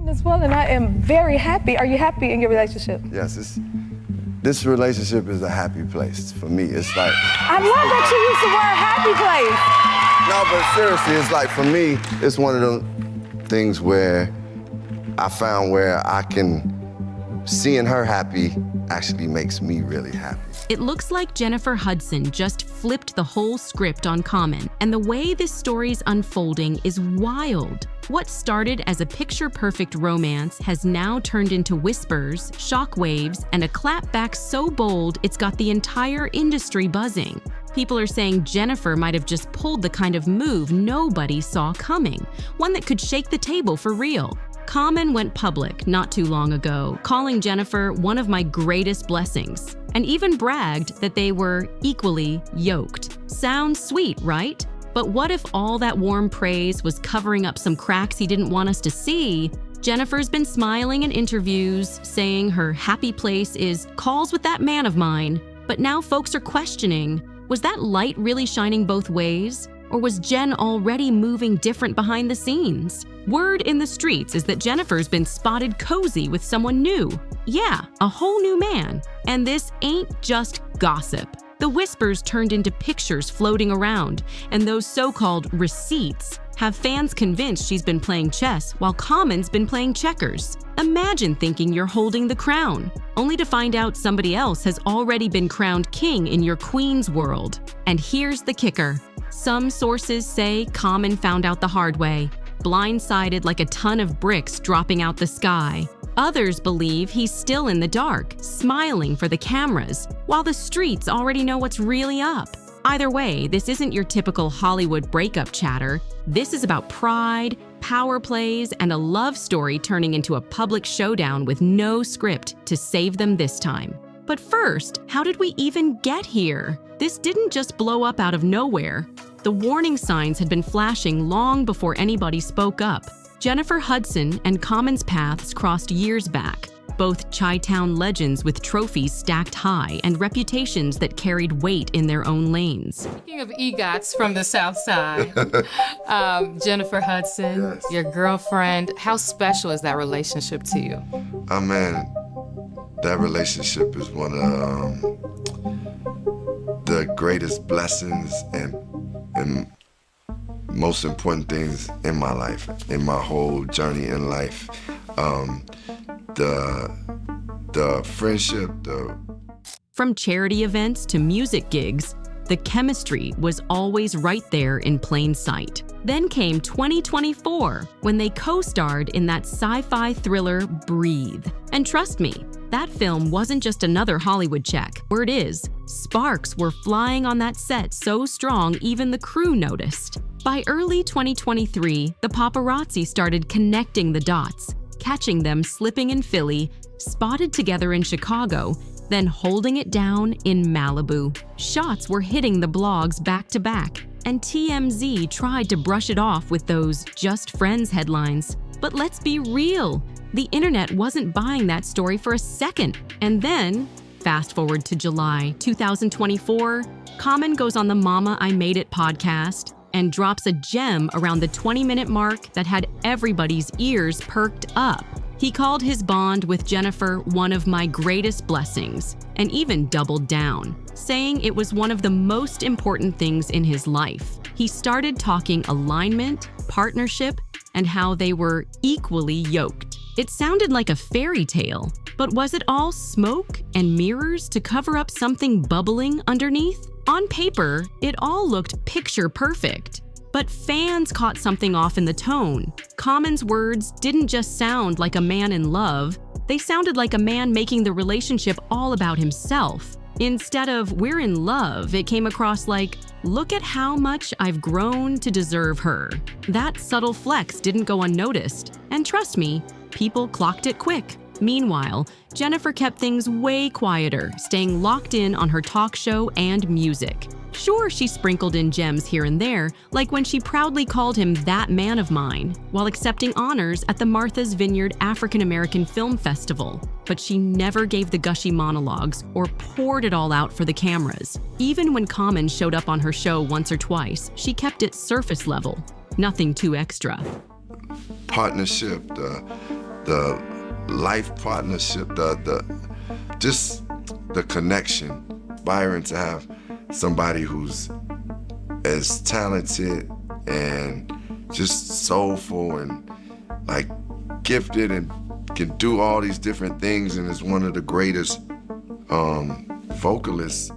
As well, and I am very happy. Are you happy in your relationship? Yes, this relationship is a happy place for me. It's like... I love that you use the word happy place. No, but seriously, it's like, for me, it's one of them things where I found where I can... Seeing her happy actually makes me really happy. It looks like Jennifer Hudson just flipped the whole script on Common, and the way this story's unfolding is wild. What started as a picture-perfect romance has now turned into whispers, shockwaves, and a clapback so bold it's got the entire industry buzzing. People are saying Jennifer might have just pulled the kind of move nobody saw coming, one that could shake the table for real. Common went public not too long ago, calling Jennifer one of my greatest blessings, and even bragged that they were equally yoked. Sounds sweet, right? But what if all that warm praise was covering up some cracks he didn't want us to see? Jennifer's been smiling in interviews, saying her happy place is calls with that man of mine. But now folks are questioning, was that light really shining both ways? Or was Jen already moving different behind the scenes? Word in the streets is that Jennifer's been spotted cozy with someone new. Yeah, a whole new man. And this ain't just gossip. The whispers turned into pictures floating around, and those so-called receipts have fans convinced she's been playing chess while Common's been playing checkers. Imagine thinking you're holding the crown, only to find out somebody else has already been crowned king in your queen's world. And here's the kicker. Some sources say Common found out the hard way, blindsided like a ton of bricks dropping out the sky. Others believe he's still in the dark, smiling for the cameras, while the streets already know what's really up. Either way, this isn't your typical Hollywood breakup chatter. This is about pride, power plays, and a love story turning into a public showdown with no script to save them this time. But first, how did we even get here? This didn't just blow up out of nowhere. The warning signs had been flashing long before anybody spoke up. Jennifer Hudson and Common's paths crossed years back, both Chi-Town legends with trophies stacked high and reputations that carried weight in their own lanes. Speaking of EGOTs from the South Side, Jennifer Hudson, Yes. Your girlfriend, how special is that relationship to you? Oh man, that relationship is one of the greatest blessings and most important things in my life, in my whole journey in life. The friendship, From charity events to music gigs, the chemistry was always right there in plain sight. Then came 2024, when they co-starred in that sci-fi thriller Breathe. And trust me, that film wasn't just another Hollywood check. Word is, sparks were flying on that set so strong even the crew noticed. By early 2023, the paparazzi started connecting the dots, catching them slipping in Philly, spotted together in Chicago, then holding it down in Malibu. Shots were hitting the blogs back to back, and TMZ tried to brush it off with those just friends headlines. But let's be real, the internet wasn't buying that story for a second. And then, fast forward to July 2024, Common goes on the Mama I Made It podcast and drops a gem around the 20-minute mark that had everybody's ears perked up. He called his bond with Jennifer one of my greatest blessings, and even doubled down, saying it was one of the most important things in his life. He started talking alignment, partnership, and how they were equally yoked. It sounded like a fairy tale, but was it all smoke and mirrors to cover up something bubbling underneath? On paper, it all looked picture perfect. But fans caught something off in the tone. Common's words didn't just sound like a man in love, they sounded like a man making the relationship all about himself. Instead of "we're in love," it came across like, "look at how much I've grown to deserve her." That subtle flex didn't go unnoticed, and trust me, people clocked it quick. Meanwhile, Jennifer kept things way quieter, staying locked in on her talk show and music. Sure, she sprinkled in gems here and there, like when she proudly called him "that man of mine," while accepting honors at the Martha's Vineyard African American Film Festival. But she never gave the gushy monologues or poured it all out for the cameras. Even when Common showed up on her show once or twice, she kept it surface level, nothing too extra. partnership, the life partnership, just the connection. Byron, to have somebody who's as talented and just soulful and like gifted and can do all these different things and is one of the greatest vocalists.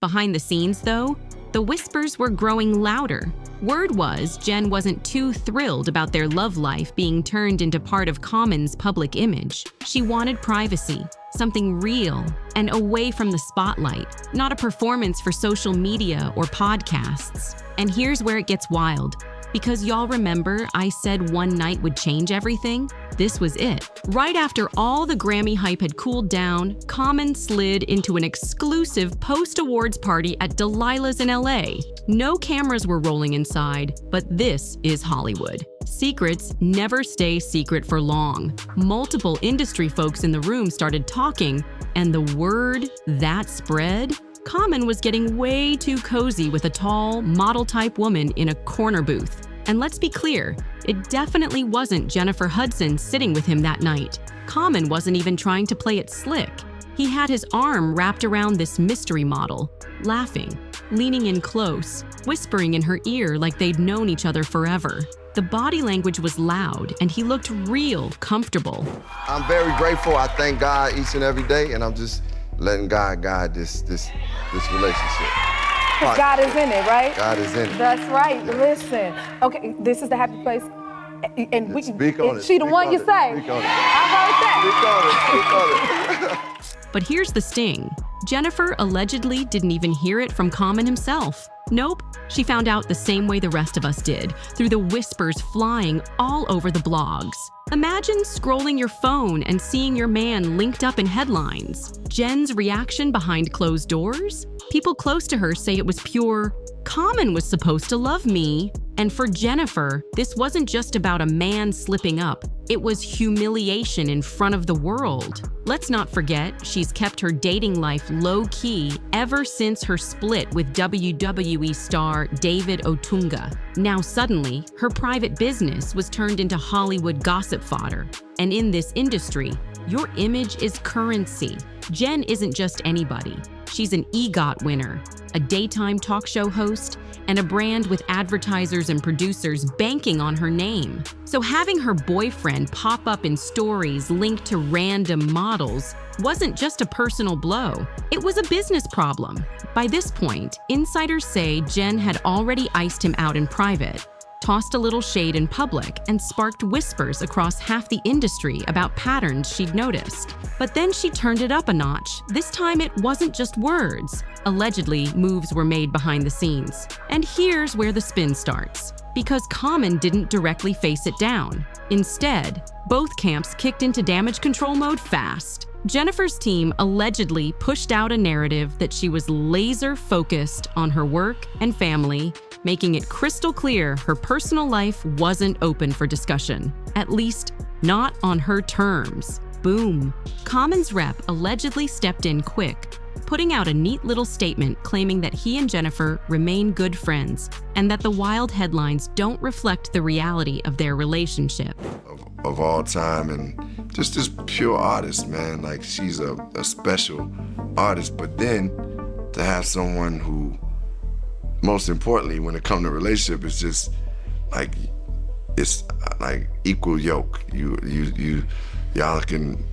Behind the scenes, though, the whispers were growing louder. Word was Jen wasn't too thrilled about their love life being turned into part of Common's public image. She wanted privacy, something real, and away from the spotlight, not a performance for social media or podcasts. And here's where it gets wild. Because y'all remember I said one night would change everything? This was it. Right after all the Grammy hype had cooled down, Common slid into an exclusive post-awards party at Delilah's in LA. No cameras were rolling inside, but this is Hollywood. Secrets never stay secret for long. Multiple industry folks in the room started talking, and the word that spread? Common was getting way too cozy with a tall, model-type woman in a corner booth. And let's be clear, it definitely wasn't Jennifer Hudson sitting with him that night. Common wasn't even trying to play it slick. He had his arm wrapped around this mystery model, laughing, leaning in close, whispering in her ear like they'd known each other forever. The body language was loud, and he looked real comfortable. I'm very grateful. I thank God each and every day, and I'm just letting God guide this relationship. Because God is in it, right? God is in it. That's right. Yeah. Listen. Okay, this is the happy place. And we speak on it. She the one you say. Speak on it. I heard that. Speak on it. But here's the sting. Jennifer allegedly didn't even hear it from Common himself. Nope, she found out the same way the rest of us did, through the whispers flying all over the blogs. Imagine scrolling your phone and seeing your man linked up in headlines. Jen's reaction behind closed doors? People close to her say it was pure, Common was supposed to love me. And for Jennifer, this wasn't just about a man slipping up. It was humiliation in front of the world. Let's not forget, she's kept her dating life low-key ever since her split with WWE star David Otunga. Now suddenly, her private business was turned into Hollywood gossip fodder. And in this industry, your image is currency. Jen isn't just anybody. She's an EGOT winner, a daytime talk show host, and a brand with advertisers and producers banking on her name. So having her boyfriend pop up in stories linked to random models wasn't just a personal blow, it was a business problem. By this point, insiders say Jen had already iced him out in private, tossed a little shade in public, and sparked whispers across half the industry about patterns she'd noticed. But then she turned it up a notch. This time it wasn't just words. Allegedly, moves were made behind the scenes. And here's where the spin starts. Because Common didn't directly face it down. Instead, both camps kicked into damage control mode fast. Jennifer's team allegedly pushed out a narrative that she was laser-focused on her work and family, making it crystal clear her personal life wasn't open for discussion. At least, not on her terms. Boom. Common's rep allegedly stepped in quick, putting out a neat little statement claiming that he and Jennifer remain good friends and that the wild headlines don't reflect the reality of their relationship. Of all time, and just this pure artist, man. Like, she's a special artist, but then to have someone who, most importantly, when it comes to relationship, is just like, it's like equal yoke. Y'all can.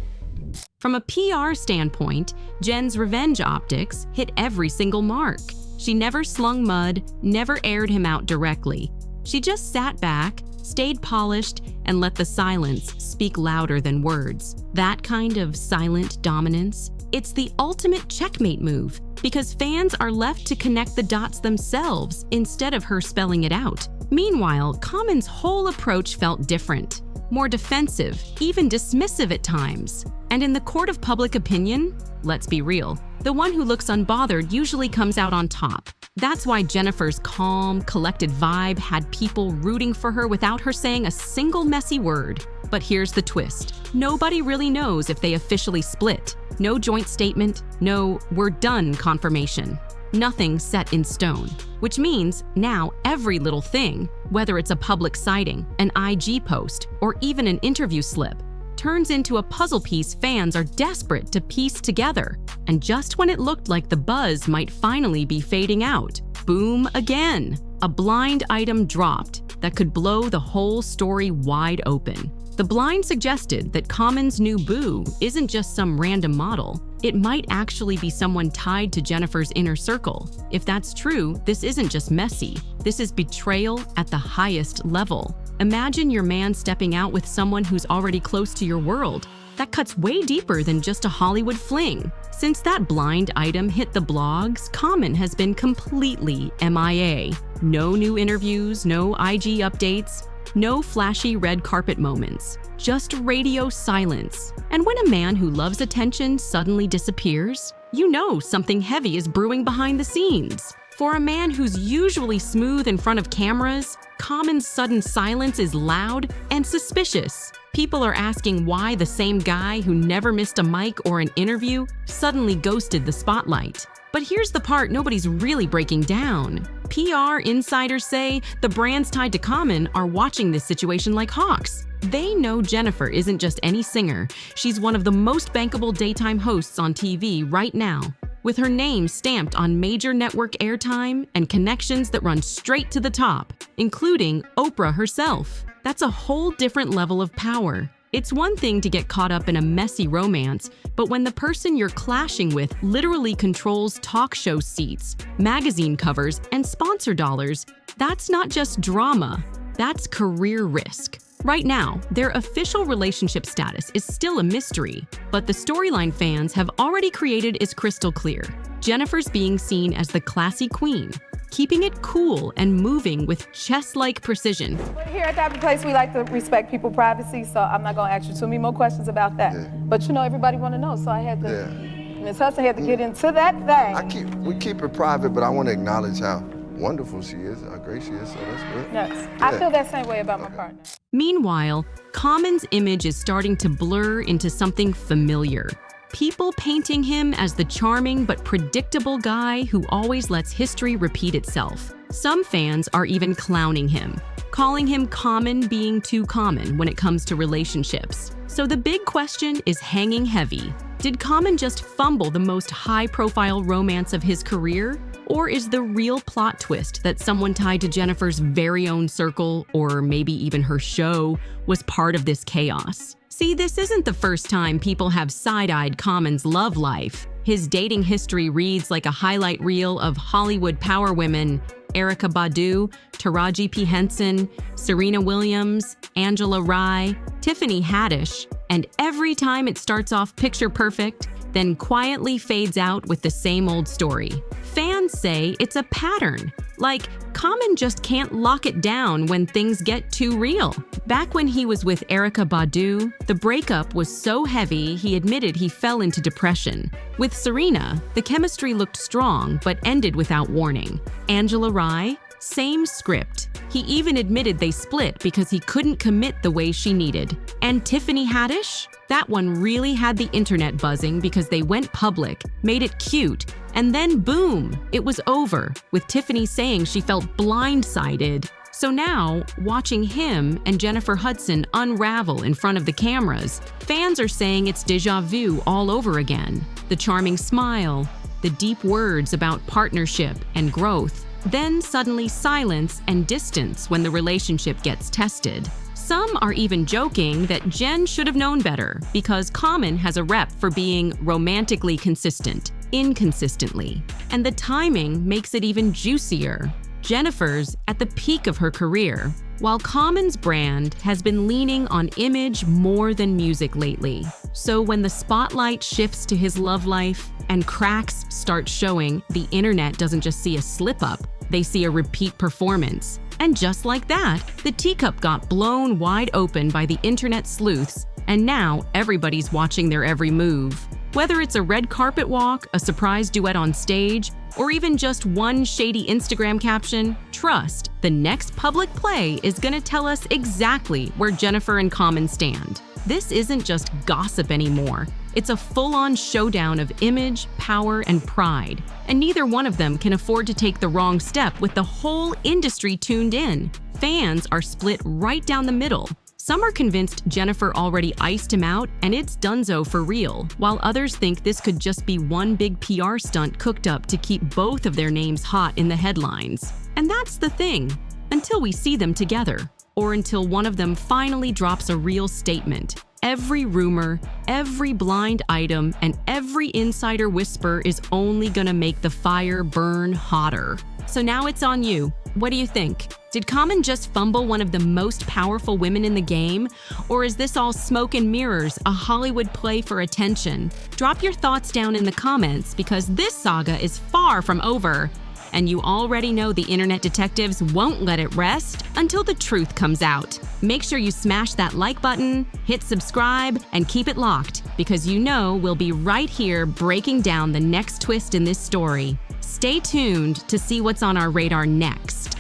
From a PR standpoint, Jen's revenge optics hit every single mark. She never slung mud, never aired him out directly. She just sat back, stayed polished, and let the silence speak louder than words. That kind of silent dominance, it's the ultimate checkmate move, because fans are left to connect the dots themselves instead of her spelling it out. Meanwhile, Common's whole approach felt different. More defensive, even dismissive at times. And in the court of public opinion, let's be real, the one who looks unbothered usually comes out on top. That's why Jennifer's calm, collected vibe had people rooting for her without her saying a single messy word. But here's the twist. Nobody really knows if they officially split. No joint statement, no "we're done" confirmation. Nothing set in stone, which means now every little thing, whether it's a public sighting, an IG post, or even an interview slip, turns into a puzzle piece fans are desperate to piece together. And just when it looked like the buzz might finally be fading out, boom again! A blind item dropped that could blow the whole story wide open. The blind suggested that Common's new boo isn't just some random model. It might actually be someone tied to Jennifer's inner circle. If that's true, this isn't just messy. This is betrayal at the highest level. Imagine your man stepping out with someone who's already close to your world. That cuts way deeper than just a Hollywood fling. Since that blind item hit the blogs, Common has been completely MIA. No new interviews, no IG updates, no flashy red carpet moments, just radio silence. And when a man who loves attention suddenly disappears, you know something heavy is brewing behind the scenes. For a man who's usually smooth in front of cameras, Common's sudden silence is loud and suspicious. People are asking why the same guy who never missed a mic or an interview suddenly ghosted the spotlight. But here's the part nobody's really breaking down. PR insiders say the brands tied to Common are watching this situation like hawks. They know Jennifer isn't just any singer. She's one of the most bankable daytime hosts on TV right now, with her name stamped on major network airtime and connections that run straight to the top, including Oprah herself. That's a whole different level of power. It's one thing to get caught up in a messy romance, but when the person you're clashing with literally controls talk show seats, magazine covers, and sponsor dollars, that's not just drama, that's career risk. Right now, their official relationship status is still a mystery, but the storyline fans have already created is crystal clear. Jennifer's being seen as the classy queen, keeping it cool and moving with chess-like precision. Here at the Happy Place, we like to respect people's privacy, so I'm not gonna ask you too many more questions about that. Yeah. But you know, everybody wanna know, so I had to, Yeah. Ms. Hudson had to get into that thing. We keep it private, but I want to acknowledge how wonderful she is, how great she is, so that's good. Yes, I feel that same way about my partner. Meanwhile, Common's image is starting to blur into something familiar. People painting him as the charming but predictable guy who always lets history repeat itself. Some fans are even clowning him, calling him Common being too common when it comes to relationships. So the big question is hanging heavy. Did Common just fumble the most high-profile romance of his career? Or is the real plot twist that someone tied to Jennifer's very own circle, or maybe even her show, was part of this chaos? See, this isn't the first time people have side-eyed Common's love life. His dating history reads like a highlight reel of Hollywood power women Erykah Badu, Taraji P. Henson, Serena Williams, Angela Rye, Tiffany Haddish, and every time it starts off picture perfect, then quietly fades out with the same old story. Fans say it's a pattern, like Common just can't lock it down when things get too real. Back when he was with Erykah Badu, the breakup was so heavy he admitted he fell into depression. With Serena, the chemistry looked strong but ended without warning. Angela Rye, same script. He even admitted they split because he couldn't commit the way she needed. And Tiffany Haddish? That one really had the internet buzzing because they went public, made it cute, and then boom, it was over, with Tiffany saying she felt blindsided. So now, watching him and Jennifer Hudson unravel in front of the cameras, fans are saying it's déjà vu all over again. The charming smile, the deep words about partnership and growth, then suddenly silence and distance when the relationship gets tested. Some are even joking that Jen should have known better because Common has a rep for being romantically consistent, inconsistently. And the timing makes it even juicier. Jennifer's at the peak of her career, while Common's brand has been leaning on image more than music lately. So when the spotlight shifts to his love life and cracks start showing, the internet doesn't just see a slip-up, they see a repeat performance. And just like that, the teacup got blown wide open by the internet sleuths, and now everybody's watching their every move. Whether it's a red carpet walk, a surprise duet on stage, or even just one shady Instagram caption, trust, the next public play is gonna tell us exactly where Jennifer and Common stand. This isn't just gossip anymore. It's a full-on showdown of image, power, and pride. And neither one of them can afford to take the wrong step with the whole industry tuned in. Fans are split right down the middle. Some are convinced Jennifer already iced him out and it's donezo for real, while others think this could just be one big PR stunt cooked up to keep both of their names hot in the headlines. And that's the thing, until we see them together, or until one of them finally drops a real statement. Every rumor, every blind item, and every insider whisper is only gonna make the fire burn hotter. So now it's on you. What do you think? Did Common just fumble one of the most powerful women in the game? Or is this all smoke and mirrors, a Hollywood play for attention? Drop your thoughts down in the comments because this saga is far from over. And you already know the internet detectives won't let it rest until the truth comes out. Make sure you smash that like button, hit subscribe, and keep it locked because you know we'll be right here breaking down the next twist in this story. Stay tuned to see what's on our radar next.